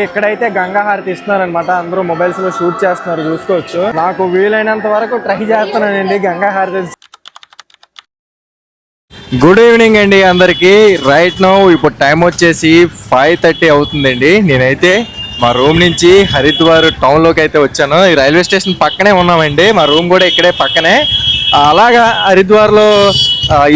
ఇక్కడైతే గంగా హారతి ఇస్తున్నారనమాట. అందరూ మొబైల్స్ లో షూట్ చేస్తున్నారు, చూసుకోవచ్చు. నాకు వీలైనంత వరకు ట్రై చేస్తున్నానండి గంగా హారతి. గుడ్ ఈవినింగ్ అండి అందరికి. రైట్ నౌ ఇప్పుడు టైం వచ్చేసి 5:30 అవుతుందండి. నేనైతే మా రూమ్ నుంచి హరిద్వార్ టౌన్ లోకి అయితే వచ్చాను. ఈ రైల్వే స్టేషన్ పక్కనే ఉన్నామండి, మా రూమ్ కూడా ఇక్కడే పక్కనే. అలాగా హరిద్వార్ లో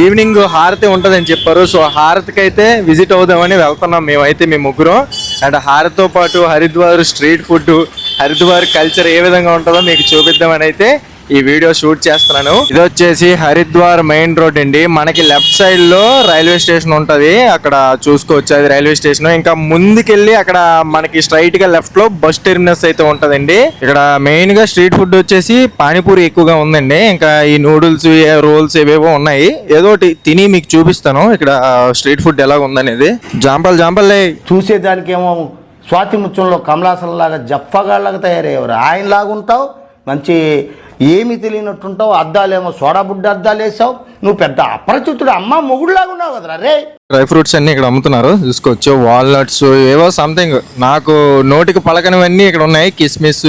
ఈవినింగ్ హారతి ఉంటుందని చెప్పారు. సో హారతికి అయితే విజిట్ అవుదామని వెళ్తున్నాం మేమైతే, మేము ముగ్గురం. అండ్ హారతితో పాటు Haridwar street food, Haridwar culture ఏ విధంగా ఉంటుందో మీకు చూపిద్దామని అయితే ఈ వీడియో షూట్ చేస్తున్నాను. ఇది వచ్చేసి హరిద్వార్ మెయిన్ రోడ్ అండి. మనకి లెఫ్ట్ సైడ్ లో రైల్వే స్టేషన్ ఉంటది, అక్కడ చూసుకోవచ్చు అది రైల్వే స్టేషన్. ఇంకా ముందుకెళ్ళి అక్కడ మనకి స్ట్రైట్ గా లెఫ్ట్ లో బస్ టెర్మినస్ అయితే ఉంటదండి. ఇక్కడ మెయిన్ గా స్ట్రీట్ ఫుడ్ వచ్చేసి పానీపూరి ఎక్కువగా ఉందండి. ఇంకా ఈ నూడిల్స్, రోల్స్ ఏవేవో ఉన్నాయి. ఏదో తిని మీకు చూపిస్తాను ఇక్కడ స్ట్రీట్ ఫుడ్ ఎలా ఉందనేది. జాంపల్లే చూసేదానికేమో స్వాతి ముత్యంలో కమలాసన్ లాగా జఫ్ఫగాళ్ళగా తయారయ్యేవారు. ఆయనలాగా ఉంటావు, మంచి ఏమి తెలియనట్టుంటావు. అద్దాలేమో సోడా బుడ్డ అద్దాలు వేసావు. నువ్వు పెద్ద అపరిచితుడు, అమ్మ మొగుడులాగా ఉన్నావు కదరా రే. డ్రై ఫ్రూట్స్ అన్ని ఇక్కడ అమ్ముతున్నారు, చూసుకోవచ్చు. వాల్నట్స్ ఏవో సంథింగ్ నాకు నోటికి పలకనివన్నీ ఇక్కడ ఉన్నాయి. కిస్మిస్,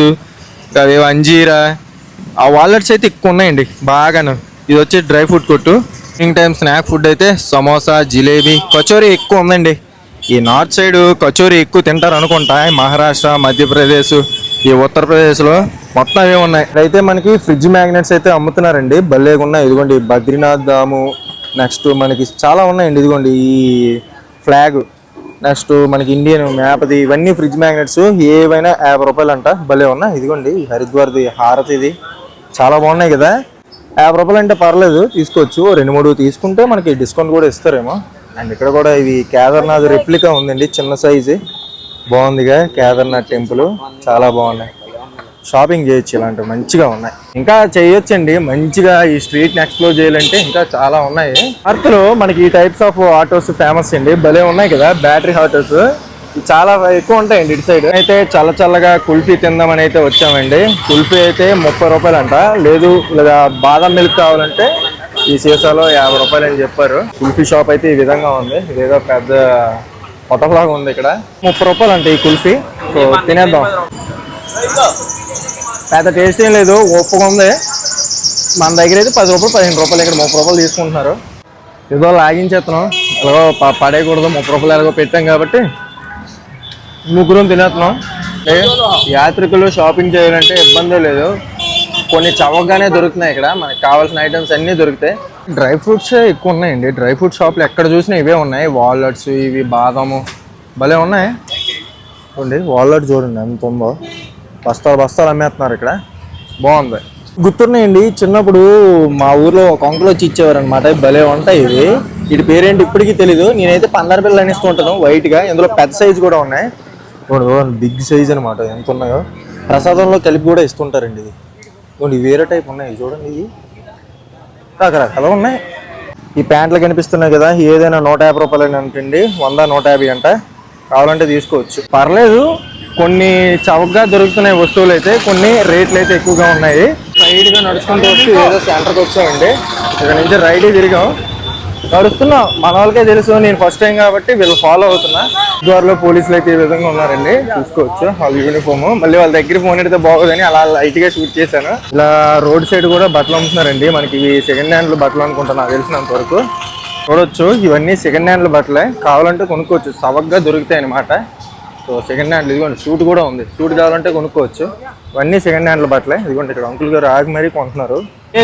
అవేవో అంజీరా. ఆ వాల్నట్స్ అయితే ఎక్కువ ఉన్నాయండి బాగాను. ఇది వచ్చి డ్రై ఫ్రూట్ కొట్టు. ఈవినింగ్ టైం స్నాక్ ఫుడ్ అయితే సమోసా, జిలేబీ, కచోరీ ఎక్కువ ఉందండి. ఈ నార్త్ సైడ్ కచోరీ ఎక్కువ తింటారు అనుకుంటా. మహారాష్ట్ర, మధ్యప్రదేశ్, ఈ ఉత్తరప్రదేశ్లో మొత్తం అవే ఉన్నాయి. అయితే మనకి ఫ్రిడ్జ్ మ్యాగ్నెట్స్ అయితే అమ్ముతున్నారండి, భలేగా ఉన్నాయి. ఇదిగోండి బద్రీనాథ్ ధాము, నెక్స్ట్ మనకి చాలా ఉన్నాయండి. ఇదిగోండి ఈ ఫ్లాగ్, నెక్స్ట్ మనకి ఇండియన్ మ్యాప్ది, ఇవన్నీ ఫ్రిడ్జ్ మ్యాగ్నెట్స్. ఏవైనా 50 రూపాయలు అంట, భలే ఉన్నాయి. ఇదిగోండి హరిద్వార్ది హారతిది చాలా బాగున్నాయి కదా. 50 రూపాయలు అంటే పర్లేదు, తీసుకోవచ్చు. 2-3 తీసుకుంటే మనకి డిస్కౌంట్ కూడా ఇస్తారేమో. అండ్ ఇక్కడ కూడా ఇది కేదార్నాథ్ రెప్లికా ఉందండి, చిన్న సైజు, బాగుందిగా. కేదార్నాథ్ టెంపుల్ చాలా బాగున్నాయి. షాపింగ్ చేయొచ్చు, ఇలాంటివి మంచిగా ఉన్నాయి. ఇంకా చేయొచ్చండి మంచిగా. ఈ స్ట్రీట్ ని ఎక్స్ప్లోర్ చేయాలంటే ఇంకా చాలా ఉన్నాయి. అర్త్లో మనకి ఈ టైప్స్ ఆఫ్ ఆటోస్ ఫేమస్ అండి, భలే ఉన్నాయి కదా. బ్యాటరీ ఆటోస్ చాలా ఎక్కువ ఉంటాయండి ఇటు సైడ్. అయితే చల్లగా కుల్ఫీ తిందామని అయితే వచ్చామండి. కుల్ఫీ అయితే 30 రూపాయలు అంట. లేదు లేదా బాదం మిల్క్ కావాలంటే ఈ సీసాలో 50 రూపాయలు అని చెప్పారు. కుల్ఫీ షాప్ అయితే ఈ విధంగా ఉంది. ఇదేదో పెద్ద పొట్టలాగా ఉంది. ఇక్కడ 30 రూపాయలు అంటే ఈ కుల్ఫీ. సో తినేద్దాం. పెద్ద టేస్ట్ ఏం లేదు, ఉప్పుగా ఉంది. మన దగ్గర అయితే 10 రూపాయలు 15 రూపాయలు, ఇక్కడ 30 రూపాయలు తీసుకుంటున్నారు. ఏదో లాగించేస్తున్నాం, ఎలాగో పడేయకూడదు. 30 రూపాయలు ఎలాగో పెట్టాం కాబట్టి ముగ్గురం తినేస్తున్నాం. యాత్రికులు షాపింగ్ చేయాలంటే ఇబ్బందే లేదు, కొన్ని చవకగానే దొరుకుతున్నాయి. ఇక్కడ మనకి కావాల్సిన ఐటమ్స్ అన్నీ దొరుకుతాయి. డ్రై ఫ్రూట్స్ ఎక్కువ ఉన్నాయండి. డ్రై ఫ్రూట్ షాప్లు ఎక్కడ చూసినా ఇవే ఉన్నాయి. వాల్నట్స్, ఇవి బాదాము భలే ఉన్నాయి. చూడండి వాల్నట్ చూడండి ఎంత ఉందో, బస్తాలు అమ్మేస్తున్నారు ఇక్కడ, బాగుంది. గుర్తున్నాయండి చిన్నప్పుడు మా ఊర్లో ఒక అంకుల్ వచ్చి ఇచ్చేవారు అనమాట. భలే ఉంటాయి ఇవి. వీటి పేరేంటి ఇప్పటికీ తెలీదు. నేనైతే పందర పిల్లలు అనేస్తూ ఉంటాను వైట్ గా. ఇందులో పెద్ద సైజు కూడా ఉన్నాయి, బిగ్ సైజ్ అనమాట. ఎంత ఉన్నాయో ప్రసాదంలో కలిపి కూడా ఇస్తుంటారండి. ఇది వేరే టైప్ ఉన్నాయి చూడండి, ఇవి రకరకాలు ఉన్నాయి. ఈ ప్యాంట్లు కనిపిస్తున్నాయి కదా, ఏదైనా 150 రూపాయలు అంటండి, 100, 150 అంట. కావాలంటే తీసుకోవచ్చు, పర్లేదు. కొన్ని చౌకగా దొరుకుతున్నాయి వస్తువులు అయితే, కొన్ని రేట్లు అయితే ఎక్కువగా ఉన్నాయి. సైడ్ గా నడుచుకుంటూ వచ్చి ఏదో సెంటర్కి వచ్చామండి. ఇక్కడ నుంచి రైట్ తిరిగాం, నడుస్తున్నాం. మన వాళ్ళకే తెలుసు, నేను ఫస్ట్ టైం కాబట్టి వీళ్ళు ఫాలో అవుతున్నా. ద్వారలో పోలీసులు అయితే ఈ విధంగా ఉన్నారండి, చూసుకోవచ్చు. వాళ్ళ యూనిఫామ్. మళ్ళీ వాళ్ళ దగ్గర ఫోన్ ఎడితే బాగోదని అలా లైట్ గా షూట్ చేశాను. ఇలా రోడ్ సైడ్ కూడా బట్టలు అమ్ముతున్నారండి. మనకి ఇవి సెకండ్ హ్యాండ్ బట్టలు అనుకుంటా నాకు తెలిసినంత వరకు. చూడొచ్చు, ఇవన్నీ సెకండ్ హ్యాండ్ బట్టలే, కావాలంటే కొనుక్కోవచ్చు, సవగ్గా దొరుకుతాయి అనమాట. So second hand. ఇదిగోండి సూట్ కూడా ఉంది, సూట్ కావాలంటే కొనుక్కోవచ్చు. ఇవన్నీ సెకండ్ హ్యాండ్ల బట్టలే. ఇదిగోండి ఇక్కడ అంకుల్ గారు ఆగి మరీ కొంటున్నారు.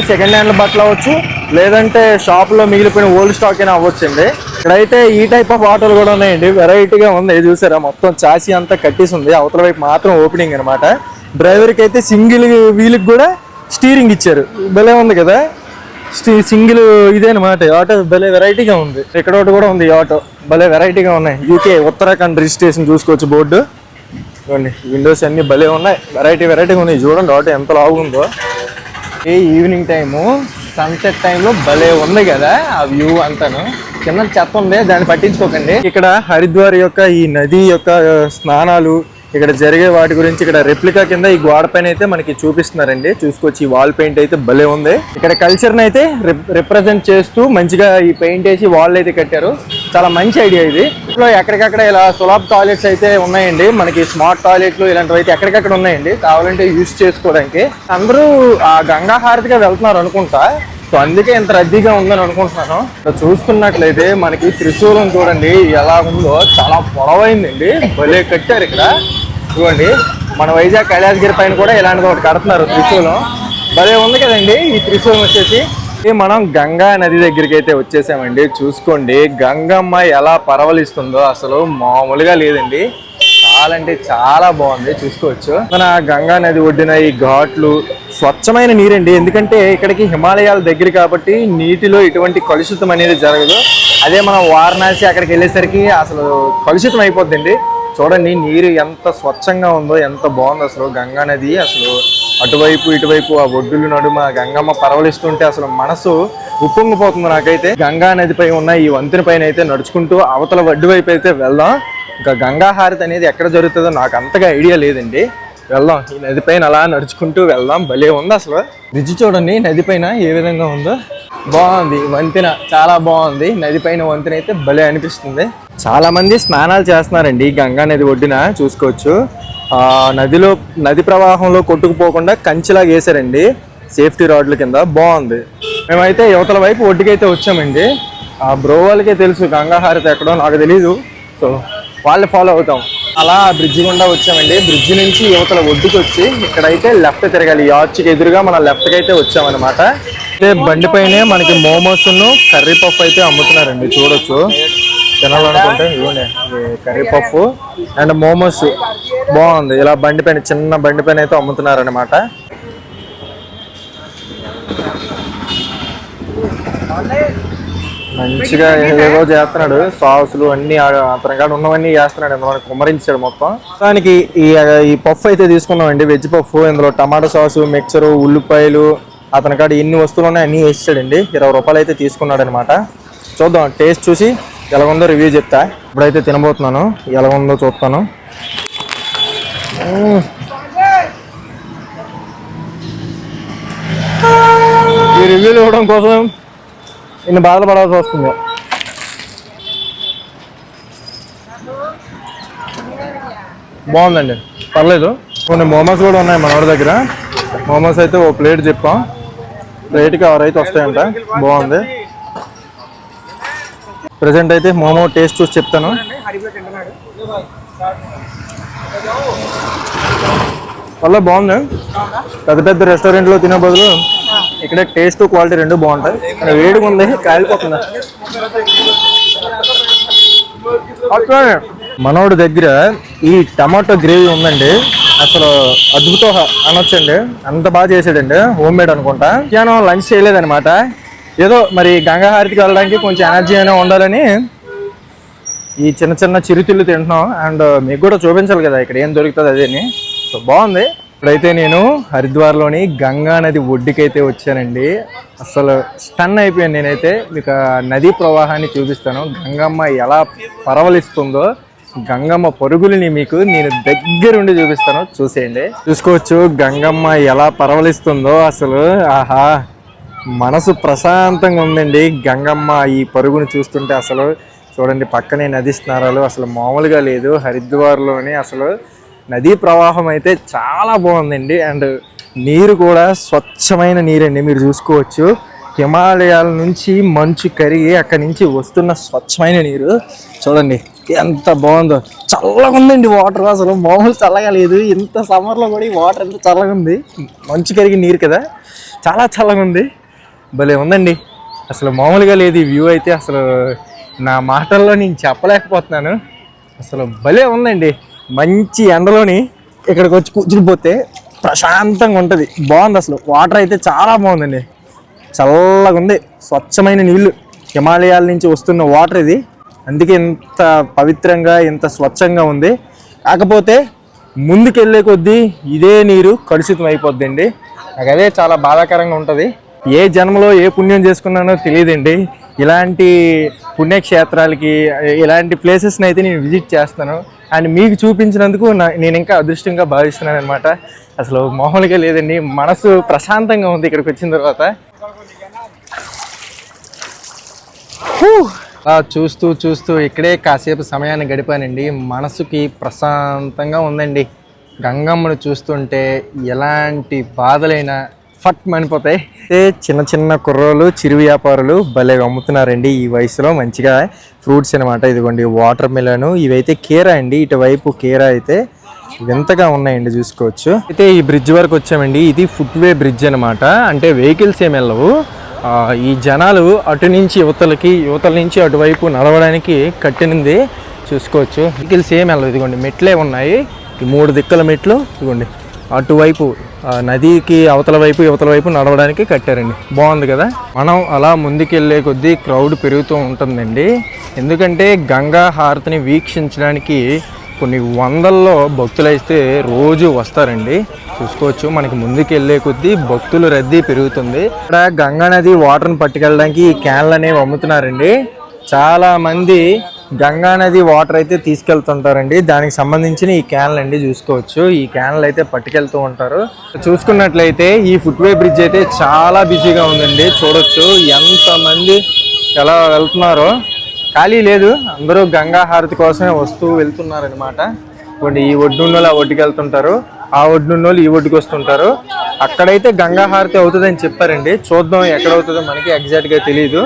సెకండ్ హ్యాండ్ల బట్టలు అవ్వచ్చు, లేదంటే షాప్ లో మిగిలిపోయిన ఓల్డ్ స్టాక్ అయినా అవ్వచ్చండి. ఇక్కడైతే ఈ టైప్ ఆఫ్ ఆటోలు కూడా ఉన్నాయండి, వెరైటీగా ఉంది. చూసారా, మొత్తం చాసీ అంతా కట్టేసి ఉంది, అవతల వైపు మాత్రం ఓపెనింగ్ అనమాట. డ్రైవర్ కి అయితే సింగిల్ వీల్కి కూడా స్టీరింగ్ ఇచ్చారు, భలే ఉంది కదా. సింగిల్ ఇదే అనమాట ఆటో, భలే వెరైటీగా ఉంది. ఇక్కడ ఒకటి కూడా ఉంది ఆటో, భలే వెరైటీగా ఉన్నాయి. యూకే ఉత్తరాఖండ్ రిజిస్ట్రేషన్ చూసుకోవచ్చు బోర్డు. చూడండి విండోస్ అన్ని భలే ఉన్నాయి, వెరైటీగా ఉన్నాయి. చూడండి ఆటో ఎంత లావుందో. ఈవినింగ్ టైము సన్సెట్ టైంలో భలే ఉంది కదా ఆ వ్యూ అంతాను. కింద చెత్త ఉంది, దాన్ని పట్టించుకోకండి. ఇక్కడ హరిద్వార్ యొక్క ఈ నది యొక్క స్నానాలు ఇక్కడ జరిగే వాటి గురించి ఇక్కడ రెప్లికా కింద ఈ గోడ పైన అయితే మనకి చూపిస్తున్నారండి. చూసుకోవచ్చు ఈ వాల్ పెయింట్ అయితే భలే ఉంది. ఇక్కడ కల్చర్ని అయితే రిప్రజెంట్ చేస్తూ మంచిగా ఈ పెయింట్ వేసి వాల్ అయితే కట్టారు. చాలా మంచి ఐడియా ఇది. ఇంట్లో ఎక్కడికక్కడ ఇలా సులభ టాయిలెట్స్ అయితే ఉన్నాయండి. మనకి స్మార్ట్ టాయిలెట్లు ఇలాంటివి అయితే ఎక్కడికక్కడ ఉన్నాయండి, కావాలంటే యూజ్ చేసుకోవడానికి. అందరూ ఆ గంగా హారతిగా వెళ్తున్నారు అనుకుంటా, సో అందుకే ఇంత రద్దీగా ఉందని అనుకుంటున్నాను. చూస్తున్నట్లయితే మనకి త్రిశూలం చూడండి ఎలా ఉందో, చాలా పొడవైందండి, భలే కట్టారు ఇక్కడ. చూడండి మన వైజాగ్ కైలాసగిరి పైన కూడా ఇలాంటిది ఒకటి కడుతున్నారు త్రిశూలం. భలే ఉంది కదండి ఈ త్రిశూలం వచ్చేసి. మనం గంగా నది దగ్గరికి అయితే వచ్చేసామండి. చూసుకోండి గంగమ్మ ఎలా పరవలిస్తుందో, అసలు మామూలుగా లేదండి. చాలా అంటే చాలా బాగుంది, చూసుకోవచ్చు. మన గంగా నది ఒడ్డిన ఈ ఘాట్లు స్వచ్ఛమైన నీరండి. ఎందుకంటే ఇక్కడికి హిమాలయాల దగ్గర కాబట్టి నీటిలో ఎటువంటి కలుషితం అనేది జరగదు. అదే మనం వారణాసి అక్కడికి వెళ్ళేసరికి అసలు కలుషితం అయిపోద్దండి. చూడండి నీరు ఎంత స్వచ్ఛంగా ఉందో, ఎంత బాగుంది అసలు గంగా నది. అసలు అటువైపు ఇటువైపు ఆ ఒడ్డుల నడుమ గంగమ్మ పరవలిస్తుంటే అసలు మనసు ఉప్పొంగిపోతుంది నాకైతే. గంగా నదిపై ఉన్న ఈ వంతెన పైన అయితే నడుచుకుంటూ అవతల ఒడ్డు వైపు అయితే వెళ్దాం. ఇంకా గంగా హారతి అనేది ఎక్కడ జరుగుతుందో నాకు అంతగా ఐడియా లేదండి. వెళ్దాం, ఈ నది పైన అలా నడుచుకుంటూ వెళ్దాం. భలే ఉంది అసలు. బ్రిడ్జ్ చూడండి నది పైన ఏ విధంగా ఉందో, బాగుంది. వంతెన చాలా బాగుంది, నది పైన వంతెన అయితే భలే అనిపిస్తుంది. చాలా మంది స్నానాలు చేస్తున్నారండి గంగా నది ఒడ్డున, చూసుకోవచ్చు. నది ప్రవాహంలో కొట్టుకుపోకుండా కంచిలాగా వేసారండి సేఫ్టీ రాడ్ల కింద, బాగుంది. మేమైతే యువతల వైపు ఒడ్డుకైతే వచ్చామండి. ఆ బ్రో వాళ్ళకే తెలుసు గంగా హారతి ఎక్కడో, నాకు తెలీదు, సో వాళ్ళు ఫాలో అవుతాం. అలా బ్రిడ్జి గుండా వచ్చామండి. బ్రిడ్జి నుంచి యువతల ఒడ్డుకి వచ్చి ఇక్కడైతే లెఫ్ట్ తిరగాలి. ఈ ఆర్చ్కి ఎదురుగా మనం లెఫ్ట్కి అయితే వచ్చామన్నమాట. అయితే బండి పైనే మనకి మోమోస్ కర్రీ పఫ్ అయితే అమ్ముతున్నారండి, చూడొచ్చు. తినాలనుకుంటే ఇవ్వండి కర్రీ పఫ్ అండ్ మోమోస్, బాగుంది. ఇలా బండి పైన చిన్న బండి పైన అయితే అమ్ముతున్నారనమాట. మంచిగా ఏదో చేస్తున్నాడు, సాసులు అన్ని అతని కాడ ఉన్నవన్నీ చేస్తున్నాడు. మనకి కుమ్మరించాడు మొత్తం. దానికి ఈ పఫ్ అయితే తీసుకున్నామండి, వెజ్ పఫ్. ఇందులో టమాటో సాసు, మిక్చరు, ఉల్లిపాయలు, అతని కాడ ఎన్ని వస్తువులు ఉన్నాయి అన్నీ వేసాడండి. 20 రూపాయలు అయితే తీసుకున్నాడు అనమాట. చూద్దాం, టేస్ట్ చూసి ఎలాగుందో రివ్యూ చెప్తా. ఇప్పుడైతే తినబోతున్నాను, ఎలాగుందో చూస్తాను. ఈ రివ్యూలు ఇవ్వడం కోసం ఇన్ని బాధలు పడాల్సి వస్తుంది. బాగుందండి, పర్లేదు. కొన్ని మోమోస్ కూడా ఉన్నాయి మనోడి దగ్గర. మోమోస్ అయితే ఓ ప్లేట్ చెప్పాం, ప్లేట్కి 6 అయితే వస్తాయంట. బాగుంది. ప్రజెంట్ అయితే మోమో టేస్ట్ చూసి చెప్తాను. వల్ల బాగుంది. పెద్ద పెద్ద రెస్టారెంట్లో తినే బదులు ఇక్కడ టేస్ట్ క్వాలిటీ రెండు బాగుంటాయి. వేడిగా ఉంది, కాలిపోతుంది. మనోడి దగ్గర ఈ టమాటో గ్రేవీ ఉందండి, అసలు అద్భుతం అనొచ్చండి. అంత బాగా చేసాడండి, హోమ్ మేడ్ అనుకుంటా. మధ్యాహ్నం లంచ్ చేయలేదనమాట. ఏదో మరి గంగా హారతికి వెళ్ళడానికి కొంచెం ఎనర్జీ అయినా ఉండాలని ఈ చిన్న చిన్న చిరుతిళ్ళు తింటున్నాం. అండ్ మీకు కూడా చూపించాలి కదా ఇక్కడ ఏం దొరుకుతుంది అదేని. సో బాగుంది. ఇప్పుడైతే నేను హరిద్వార్లోని గంగా నది ఒడ్డుకైతే వచ్చానండి. అసలు స్టన్ అయిపోయాను నేనైతే. మీకు నదీ ప్రవాహాన్ని చూపిస్తాను, గంగమ్మ ఎలా పరవలిస్తుందో. గంగమ్మ పరుగులని మీకు నేను దగ్గరుండి చూపిస్తాను, చూసేయండి. చూసుకోవచ్చు గంగమ్మ ఎలా పరవలిస్తుందో. అసలు ఆహా, మనసు ప్రశాంతంగా ఉందండి గంగమ్మ ఈ పరుగుని చూస్తుంటే. అసలు చూడండి పక్కనే నది స్నానాలు, అసలు మామూలుగా లేదు. హరిద్వార్లోని అసలు నదీ ప్రవాహం అయితే చాలా బాగుందండి. అండ్ నీరు కూడా స్వచ్ఛమైన నీరండి, మీరు చూసుకోవచ్చు. హిమాలయాల నుంచి మంచు కరిగి అక్కడి నుంచి వస్తున్న స్వచ్ఛమైన నీరు. చూడండి ఎంత బాగుందో, చల్లగా ఉందండి వాటర్. అసలు మామూలు చల్లగా లేదు. ఇంత సమ్మర్లో కూడా ఈ వాటర్ ఎంత చల్లగా ఉంది. మంచు కరిగి నీరు కదా, చాలా చల్లగా ఉంది. భలే ఉందండి, అసలు మామూలుగా లేదు ఈ వ్యూ అయితే. అసలు నా మాటల్లో నేను చెప్పలేకపోతున్నాను. అసలు భలే ఉందండి. మంచి ఎండలోని ఇక్కడికి వచ్చి కూర్చునిపోతే ప్రశాంతంగా ఉంటుంది, బాగుంది. అసలు వాటర్ అయితే చాలా బాగుందండి, చల్లగా ఉంది. స్వచ్ఛమైన నీళ్ళు, హిమాలయాల నుంచి వస్తున్న వాటర్ ఇది. అందుకే ఇంత పవిత్రంగా ఇంత స్వచ్ఛంగా ఉంది. కాకపోతే ముందుకెళ్ళే కొద్దీ ఇదే నీరు కలుషితం అయిపోద్దండి. నాకు అదే చాలా బాధాకరంగా ఉంటుంది. ఏ జన్మలో ఏ పుణ్యం చేసుకున్నానో తెలియదండి. ఇలాంటి పుణ్యక్షేత్రాలకి ఇలాంటి ప్లేసెస్ని అయితే నేను విజిట్ చేస్తాను. అండ్ మీకు చూపించినందుకు నేను ఇంకా అదృష్టంగా భావిస్తున్నాను అనమాట. అసలు మామూలుగా లేదండి, మనసు ప్రశాంతంగా ఉంది ఇక్కడికి వచ్చిన తర్వాత. అలా చూస్తూ చూస్తూ ఇక్కడే కాసేపు సమయాన్ని గడిపానండి. మనసుకి ప్రశాంతంగా ఉందండి. గంగమ్మను చూస్తుంటే ఎలాంటి బాధలైనా ఫట్ మనిపోతాయి. చిన్న చిన్న కుర్రోళ్ళు, చిరు వ్యాపారులు భలే అమ్ముతున్నారండి ఈ వయసులో మంచిగా ఫ్రూట్స్ అనమాట. ఇదిగోండి వాటర్ మిలను, ఇవైతే కీరా అండి. ఇటువైపు కీరా అయితే వింతగా ఉన్నాయండి, చూసుకోవచ్చు. అయితే ఈ బ్రిడ్జ్ వరకు వచ్చామండి. ఇది ఫుట్వే బ్రిడ్జ్ అనమాట. అంటే వెహికల్స్ ఏమి వెళ్ళవు. ఈ జనాలు అటు నుంచి యువతల నుంచి అటువైపు నడవడానికి కట్టినది చూసుకోవచ్చు. వెహికల్స్ ఏమి వెళ్ళవు. ఇదిగోండి మెట్లే ఉన్నాయి, ఈ 3 దిక్కుల మెట్లు. ఇదిగోండి అటువైపు నదికి యువతల వైపు నడవడానికి కట్టారండి. బాగుంది కదా. మనం అలా ముందుకెళ్ళే కొద్దీ క్రౌడ్ పెరుగుతూ ఉంటుందండి. ఎందుకంటే గంగా హారతిని వీక్షించడానికి కొన్ని వందల్లో భక్తులు అయితే రోజు వస్తారండి. చూసుకోవచ్చు, మనకి ముందుకు వెళ్ళే కొద్దీ భక్తుల రద్దీ పెరుగుతుంది. ఇక్కడ గంగా నది వాటర్ని పట్టుకెళ్ళడానికి ఈ క్యాన్లు అనేవి అమ్ముతున్నారండి. చాలా మంది గంగా నది వాటర్ అయితే తీసుకెళ్తుంటారండి. దానికి సంబంధించిన ఈ క్యాన్లు అండి, చూసుకోవచ్చు. ఈ క్యాన్లు అయితే పట్టుకెళ్తూ ఉంటారు. చూసుకున్నట్లయితే ఈ ఫుట్వే బ్రిడ్జ్ అయితే చాలా బిజీగా ఉందండి. చూడొచ్చు ఎంతమంది ఎలా వెళ్తున్నారో. ఖాళీ లేదు, అందరూ గంగా హారతి కోసమే వస్తూ వెళ్తున్నారనమాట. కొన్ని ఈ ఒడ్డున్నోళ్ళు ఆ ఒడ్డుకి వెళ్తుంటారు, ఆ ఒడ్డున్నోళ్ళు ఈ ఒడ్డుకి వస్తుంటారు. అక్కడైతే గంగా హారతి అవుతుందని చెప్పారండి. చూద్దాం ఎక్కడ అవుతుందో, మనకి ఎగ్జాక్ట్గా తెలియదు.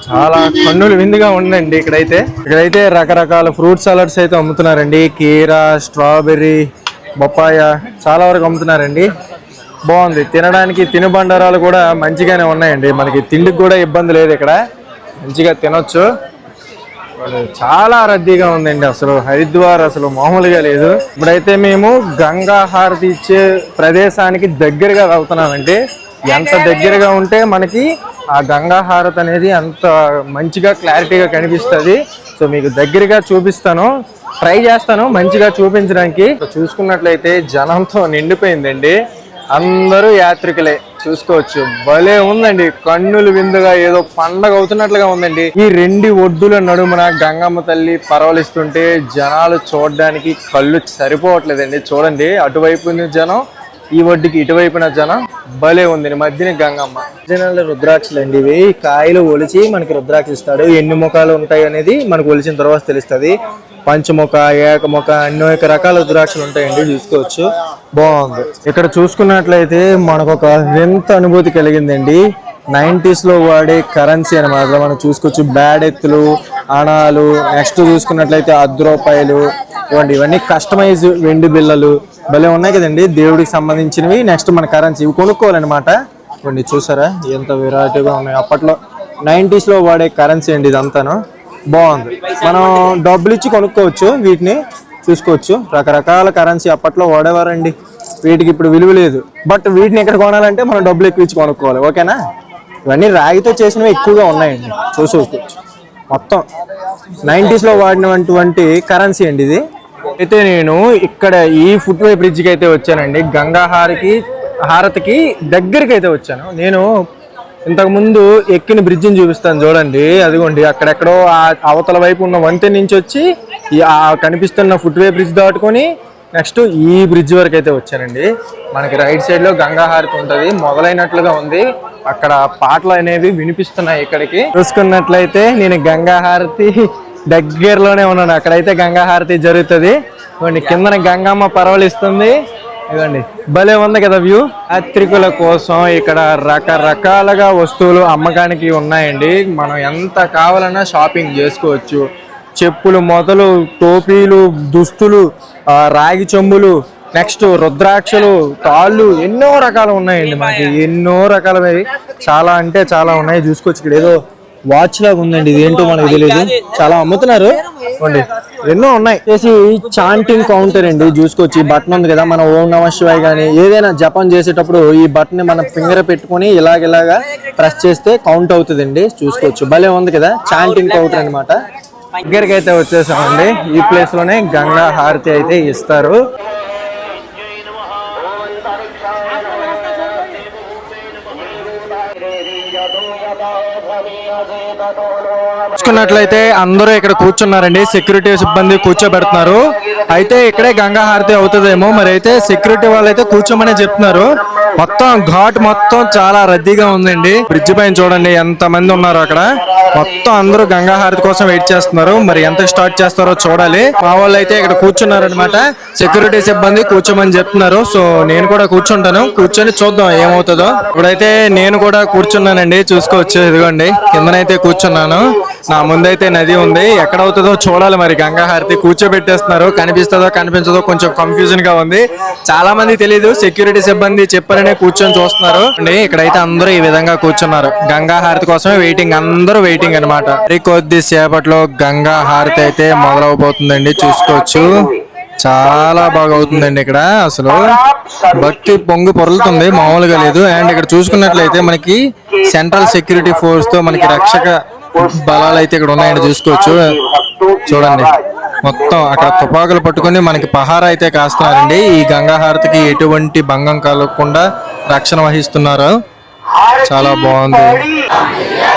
చాలా కన్నులు విందుగా ఉండండి. ఇక్కడైతే రకరకాల ఫ్రూట్ సలాడ్స్ అయితే అమ్ముతున్నారండి. కీరా, స్ట్రాబెర్రీ, బొప్పాయ చాలా వరకు అమ్ముతున్నారండి. బాగుంది. తినడానికి తినుబండారాలు కూడా మంచిగానే ఉన్నాయండి. మనకి తిండికి కూడా ఇబ్బంది లేదు, ఇక్కడ మంచిగా తినొచ్చు. చాలా రద్దీగా ఉందండి. అసలు హరిద్వార్ అసలు మామూలుగా లేదు. ఇప్పుడైతే మేము గంగా హారతి ఇచ్చే ప్రదేశానికి దగ్గరగా వెళ్తున్నామండి. ఎంత దగ్గరగా ఉంటే మనకి ఆ గంగా హారతి అనేది అంత మంచిగా క్లారిటీగా కనిపిస్తుంది. సో మీకు దగ్గరగా చూపిస్తాను, ట్రై చేస్తాను మంచిగా చూపించడానికి. చూసుకున్నట్లయితే జనంతో నిండిపోయిందండి. అందరూ యాత్రికులే, చూసుకోవచ్చు. భలే ఉందండి, కన్నులు విందుగా ఏదో పండగ అవుతున్నట్లుగా ఉందండి. ఈ 2 ఒడ్డుల నడుమున గంగమ్మ తల్లి పరవలిస్తుంటే జనాలు చూడడానికి కళ్ళు సరిపోవట్లేదండి. చూడండి, అటువైపు జనం, ఈ ఒడ్డుకి ఇటువైపున జనం. భలే ఉంది. మధ్యన గంగమ్మ. జనాలు రుద్రాక్షలు అండి. ఇవి కాయలు ఒలిచి మనకి రుద్రాక్ష ఇస్తాడు. ఎన్ని ముఖాలు ఉంటాయి అనేది మనకు ఒలిచిన తర్వాత తెలుస్తుంది. పంచముఖ, ఏకముఖ, అనేక రకాల రుద్రాక్షలు ఉంటాయండి, చూసుకోవచ్చు. బాగుంది. ఇక్కడ చూసుకున్నట్లయితే మనకు ఒక వింత అనుభూతి కలిగిందండి. 90s లో వాడే కరెన్సీ అనమాట. మనం చూసుకోవచ్చు. బ్యాడ్ ఎత్తులు, అణాలు, నెక్స్ట్ చూసుకున్నట్లయితే ₹10 ఇవన్నీ కస్టమైజ్ వెండి బిళ్ళలు భలే ఉన్నాయి కదండి, దేవుడికి సంబంధించినవి. నెక్స్ట్ మన కరెన్సీ ఇవి కొనుక్కోవాలన్నమాట. ఇవ్వండి, చూసారా ఎంత వెరైటీగా ఉన్నాయి. అప్పట్లో 90s లో వాడే కరెన్సీ అండి ఇదంతాను. బాగుంది. మనం డబ్బులు ఇచ్చి కొనుక్కోవచ్చు వీటిని, చూసుకోవచ్చు. రకరకాల కరెన్సీ అప్పట్లో వాడేవారండి. వీటికి ఇప్పుడు విలువ లేదు. బట్ వీటిని ఎక్కడ కొనాలంటే మనం డబ్బులు ఎక్కువ ఇచ్చి కొనుక్కోవాలి. ఓకేనా. ఇవన్నీ రాగితో చేసినవి ఎక్కువగా ఉన్నాయండి, చూసుకోవచ్చు. మొత్తం 90s లో వాడినటువంటి కరెన్సీ అండి ఇది. అయితే నేను ఇక్కడ ఈ ఫుట్వే బ్రిడ్జ్కి అయితే వచ్చానండి. గంగా హారతికి దగ్గరికి అయితే వచ్చాను. నేను ఇంతకుముందు ఎక్కిన బ్రిడ్జిని చూపిస్తాను, చూడండి. అదిగోండి, అక్కడెక్కడో అవతల వైపు ఉన్న వంతెన నుంచి వచ్చి కనిపిస్తున్న ఫుట్వే బ్రిడ్జ్ దాటుకొని నెక్స్ట్ ఈ బ్రిడ్జ్ వరకు అయితే వచ్చానండి. మనకి రైట్ సైడ్ లో గంగా హారతి ఉంటుంది, మొదలైనట్లుగా ఉంది. అక్కడ పాటలు అనేవి వినిపిస్తున్నాయి. ఇక్కడికి చూసుకున్నట్లయితే నేను గంగా హారతి దగ్గరలోనే ఉన్నాను. అక్కడైతే గంగా హారతి జరుగుతుంది. కిందన గంగమ్మ పరవలిస్తుంది. ఇదండి, భలే ఉంది కదా వ్యూ. యాత్రికుల కోసం ఇక్కడ రకరకాలుగా వస్తువులు అమ్మకానికి ఉన్నాయండి. మనం ఎంత కావాలన్నా షాపింగ్ చేసుకోవచ్చు. చెప్పులు మొదలు, టోపీలు, దుస్తులు, రాగి చెంబులు, నెక్స్ట్ రుద్రాక్షలు, తాళ్ళు, ఎన్నో రకాలు ఉన్నాయండి. మనకి ఎన్నో రకాలవి, చాలా అంటే చాలా ఉన్నాయి. చూసుకోవచ్చు. ఇక్కడ ఏదో వాచ్ లాగా ఉందండి, ఇదేంటో మనకు తెలియదు. చాలా అమ్ముతున్నారు. ఎన్నో ఉన్నాయి. చేసి చాంటింగ్ కౌంటర్ అండి, చూసుకోవచ్చు. ఈ బటన్ ఉంది కదా, మన ఓం నమః శివాయ కానీ ఏదైనా జపం చేసేటప్పుడు ఈ బటన్ మన ఫింగర్ పెట్టుకుని ఇలాగా ప్రెస్ చేస్తే కౌంట్ అవుతుందండి, చూసుకోవచ్చు. భలే ఉంది కదా, చాంటింగ్ కౌంటర్ అనమాట. దగ్గరికి అయితే వచ్చేసామండి. ఈ ప్లేస్ లోనే గంగా హారతి అయితే ఇస్తారు. చూసుకున్నట్లయితే అందరూ ఇక్కడ కూర్చున్నారండి. సెక్యూరిటీ సిబ్బంది కూర్చోబెడుతున్నారు. అయితే ఇక్కడే గంగా హారతి అవుతుందేమో, మరి అయితే సెక్యూరిటీ వాళ్ళు అయితే కూర్చోమని చెప్తున్నారు. మొత్తం ఘాట్ మొత్తం చాలా రద్దీగా ఉందండి. బ్రిడ్జ్ పైన చూడండి ఎంత మంది ఉన్నారు అక్కడ. మొత్తం అందరూ గంగా హారతి కోసం వెయిట్ చేస్తున్నారు. మరి ఎంత స్టార్ట్ చేస్తారో చూడాలి. మా వాళ్ళు అయితే ఇక్కడ కూర్చున్నారనమాట. సెక్యూరిటీ సిబ్బంది కూర్చోమని చెప్తున్నారు. సో నేను కూడా కూర్చుంటాను. కూర్చొని చూద్దాం ఏమవుతుందో. ఇప్పుడైతే నేను కూడా కూర్చున్నానండి. చూసుకోవచ్చు, ఇదిగోండి కిందనైతే కూర్చున్నాను. నా ముందైతే నది ఉంది. ఎక్కడ అవుతుందో చూడాలి. మరి గంగా హారతి కూర్చోబెట్టేస్తున్నారు. కనిపిస్తుందో కనిపించదో కొంచెం కన్ఫ్యూజన్ గా ఉంది. చాలా మంది తెలియదు. సెక్యూరిటీ సిబ్బంది చెప్పారనే కూర్చొని చూస్తున్నారు. ఇక్కడైతే అందరూ ఈ విధంగా కూర్చున్నారు. గంగా హారతి కోసమే వెయిటింగ్. అందరూ వెయిటింగ్ అనమాట. మరి కొద్ది సేపట్లో గంగా హారతి అయితే మొదలవబోతుందండి. చూసుకోవచ్చు, చాలా బాగా అవుతుందండి. ఇక్కడ అసలు భక్తి పొంగి పొరలుతుంది, మామూలుగా లేదు. అండ్ ఇక్కడ చూసుకున్నట్లయితే మనకి సెంట్రల్ సెక్యూరిటీ ఫోర్స్ తో మనకి రక్షక బలాలు అయితే ఇక్కడ ఉన్నాయని చూసుకోవచ్చు. చూడండి, మొత్తం అక్కడ తుపాకులు పట్టుకుని మనకి పహారా అయితే కాస్తున్నారండి. ఈ గంగా హారతికి ఎటువంటి భంగం కలగకుండా రక్షణ వహిస్తున్నారు. చాలా బాగుంది.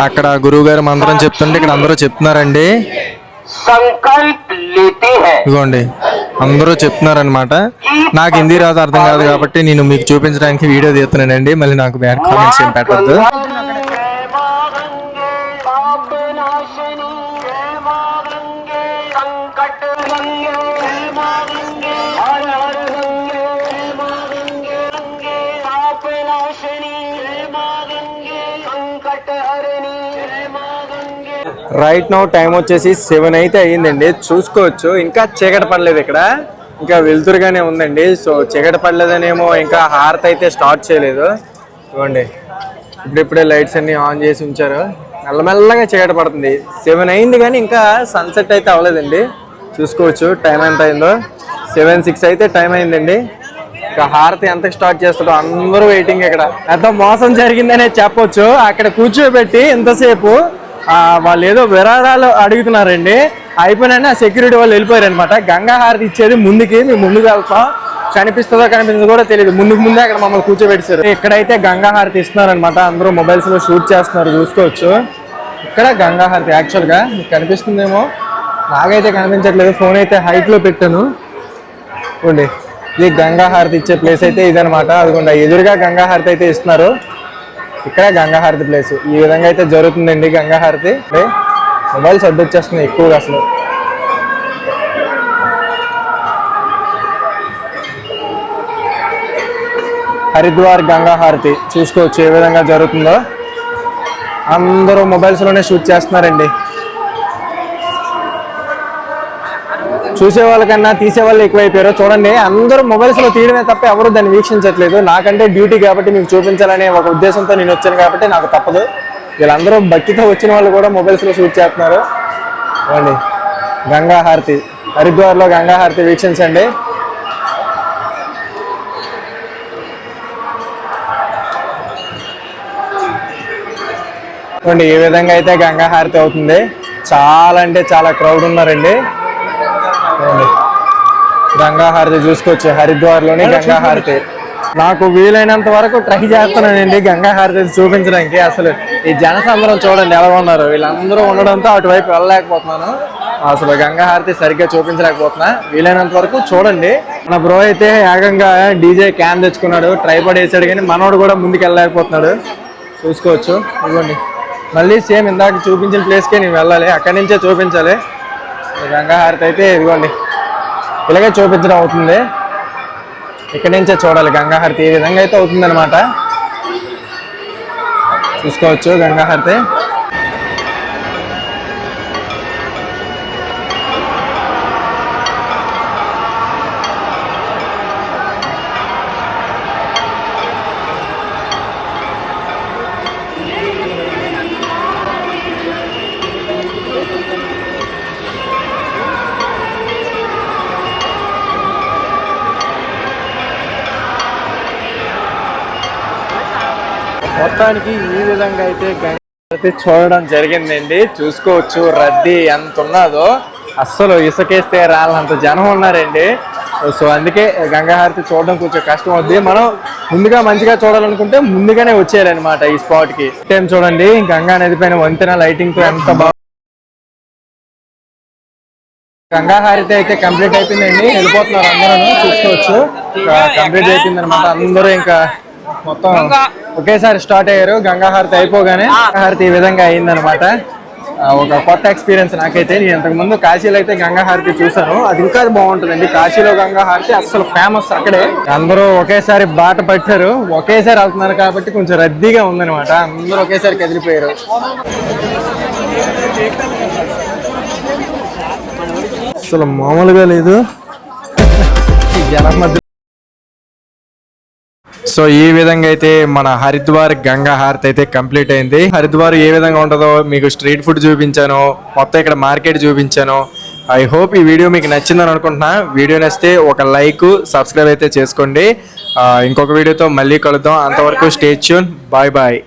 అక్కడ గురువు గారు మంత్రం చెప్తుంటే ఇక్కడ అందరూ చెప్తున్నారండి. ఇదిగోండి, అందరూ చెప్తున్నారనమాట. నాకు హిందీ రాదు, అర్థం కాదు కాబట్టి నేను మీకు చూపించడానికి వీడియో తీస్తున్నానండి. మళ్ళీ నాకు బ్యాడ్ కామెంట్స్ ఏం పెట్టద్దు. రైట్ నౌ టైం వచ్చేసి 7 అయితే అయ్యిందండి. చూసుకోవచ్చు, ఇంకా చీకటి పడలేదు. ఇక్కడ ఇంకా వెలుతురుగానే ఉందండి. సో చీకటి పడలేదనేమో ఇంకా హారతి అయితే స్టార్ట్ చేయలేదు. ఇవ్వండి, ఇప్పుడిప్పుడే లైట్స్ అన్ని ఆన్ చేసి ఉంచారు. మెల్లమెల్లగా చీకటి పడుతుంది. 7 అయింది కానీ ఇంకా సన్సెట్ అయితే అవ్వలేదండి. చూసుకోవచ్చు టైం ఎంత అయిందో. 7:06 అయితే టైం అయిందండి. ఇంకా హారతి ఎంత స్టార్ట్ చేస్తాడో అందరూ వెయిటింగ్. ఇక్కడ ఎంత మోసం జరిగిందనే చెప్పొచ్చు. అక్కడ కూర్చోబెట్టి ఎంతసేపు వాళ్ళు ఏదో విరాళాలు అడుగుతున్నారండి. అయిపోయినా ఆ సెక్యూరిటీ వాళ్ళు వెళ్ళిపోయారు అనమాట. గంగా హారతి ఇచ్చేది ముందుకి, మేము ముందుకు వెళ్తాం, కనిపిస్తుందో కనిపించదో కూడా తెలియదు. ముందే అక్కడ మమ్మల్ని కూర్చోబెట్టారు. ఇక్కడైతే గంగా హారతి ఇస్తున్నారు అనమాట. అందరూ మొబైల్స్ లో షూట్ చేస్తున్నారు. చూసుకోవచ్చు, ఇక్కడ గంగా హారతి యాక్చువల్ గా మీకు కనిపిస్తుందేమో, నాకైతే కనిపించట్లేదు. ఫోన్ అయితే హైట్ లో పెట్టాను. చూడండి, ఇది గంగా హారతి ఇచ్చే ప్లేస్ అయితే ఇదనమాట. అదిగోండి, ఎదురుగా గంగా హారతి అయితే ఇస్తున్నారు. ఇక్కడ గంగా హారతి ప్లేస్ ఈ విధంగా అయితే జరుగుతుందండి. గంగా హారతి మొబైల్స్ అడ్డు వచ్చేస్తున్నాయి ఎక్కువగా. అసలు హరిద్వార్ గంగా హారతి చూసుకోవచ్చు ఏ విధంగా జరుగుతుందో. అందరూ మొబైల్స్ లోనే షూట్ చేస్తున్నారండి. చూసే వాళ్ళకన్నా తీసే వాళ్ళు ఎక్కువైపోయారు. చూడండి, అందరూ మొబైల్స్ లో తీయడమే తప్ప ఎవరు దాన్ని వీక్షించట్లేదు. నాకంటే డ్యూటీ కాబట్టి మీకు చూపించాలనే ఒక ఉద్దేశంతో నేను వచ్చాను కాబట్టి నాకు తప్పదు. వీళ్ళందరూ భక్తితో వచ్చిన వాళ్ళు కూడా మొబైల్స్ లో షూట్ చేస్తున్నారు. చూడండి, గంగా హారతి హరిద్వార్ లో గంగా హారతి వీక్షించండి. చూడండి ఏ విధంగా అయితే గంగా హారతి అవుతుంది. చాలా అంటే చాలా క్రౌడ్ ఉన్నారండి. గంగా హారతి చూసుకోవచ్చు, హరిద్వార్ లోని గంగా హారతి. నాకు వీలైనంత వరకు ట్రై చేస్తున్నానండి గంగా హారతి చూపించడానికి. అసలు ఈ జనసంద్రం చూడండి ఎలా ఉన్నారు. వీళ్ళందరూ ఉండడంతో అటువైపు వెళ్ళలేకపోతున్నాను. అసలు గంగా హారతి సరిగ్గా చూపించలేకపోతున్నా. వీలైనంత వరకు చూడండి. మన బ్రో అయితే ఏకంగా డీజే క్యాన్ తెచ్చుకున్నాడు, ట్రైపాడ్ వేసాడు, కానీ మనోడు కూడా ముందుకు వెళ్ళలేకపోతున్నాడు. చూసుకోవచ్చు, ఇవ్వండి. మళ్ళీ సేమ్ ఇందాక చూపించిన ప్లేస్కే నేను వెళ్ళాలి, అక్కడి నుంచే చూపించాలి. గంగా హారతి అయితే ఇదిగోండి ఇలాగే చూపించడం అవుతుంది. ఇక్కడి నుంచే చూడాలి గంగా హారతి ఈ విధంగా అయితే అవుతుంది అనమాట. చూసుకోవచ్చు గంగా హారతి. మొత్తానికి ఈ విధంగా అయితే గంగా హారతి చూడడం జరిగిందండి. చూసుకోవచ్చు రద్దీ ఎంత ఉన్నదో, అస్సలు ఇసుకేస్తే రాళ్ళంత జనం ఉన్నారండి. సో అందుకే గంగా హారతి చూడడం కొంచెం కష్టం అవుద్ది. మనం ముందుగా మంచిగా చూడాలనుకుంటే ముందుగానే వచ్చేయాలన్నమాట ఈ స్పాట్ కి. టైం చూడండి, గంగా నది పైన వంతెన లైటింగ్ తో ఎంత బాగా గంగా హారతి అయితే కంప్లీట్ అయిపోయిందండి, వెళ్ళిపోతున్నారు అందరూ, చూసుకోవచ్చు. కంప్లీట్ అయిపోయింది అనమాట. అందరూ ఇంకా మొత్తం ఒకేసారి స్టార్ట్ అయ్యారు. గంగా హారతి అయిపోగానే గంగా హారతి ఈ విధంగా అయిందనమాట. ఒక కొత్త ఎక్స్పీరియన్స్ నాకైతే. నేను ఇంతకు ముందు కాశీలో అయితే గంగా హారతి చూసాను, అది ఇంకా బాగుంటుందండి. కాశీలో గంగా హారతి అసలు ఫేమస్ అక్కడే. అందరూ ఒకేసారి బాట పట్టారు, ఒకేసారి వెళ్తున్నారు కాబట్టి కొంచెం రద్దీగా ఉందనమాట. అందరూ ఒకేసారి కదిలిపోయారు. అసలు మామూలుగా లేదు జనం మధ్య. సో ఈ విధంగా అయితే మన హరిద్వార్ గంగా హారతి అయితే కంప్లీట్ అయింది. హరిద్వార్ ఏ విధంగా ఉంటుందో మీకు స్ట్రీట్ ఫుడ్ చూపించాను, మొత్తం ఇక్కడ మార్కెట్ చూపించాను. ఐ హోప్ ఈ వీడియో మీకు నచ్చిందని అనుకుంటున్నా. వీడియో నచ్చితే ఒక లైక్, సబ్స్క్రైబ్ అయితే చేసుకోండి. ఇంకొక వీడియోతో మళ్ళీ కలుద్దాం. అంతవరకు స్టే ట్యూన్. Bye bye.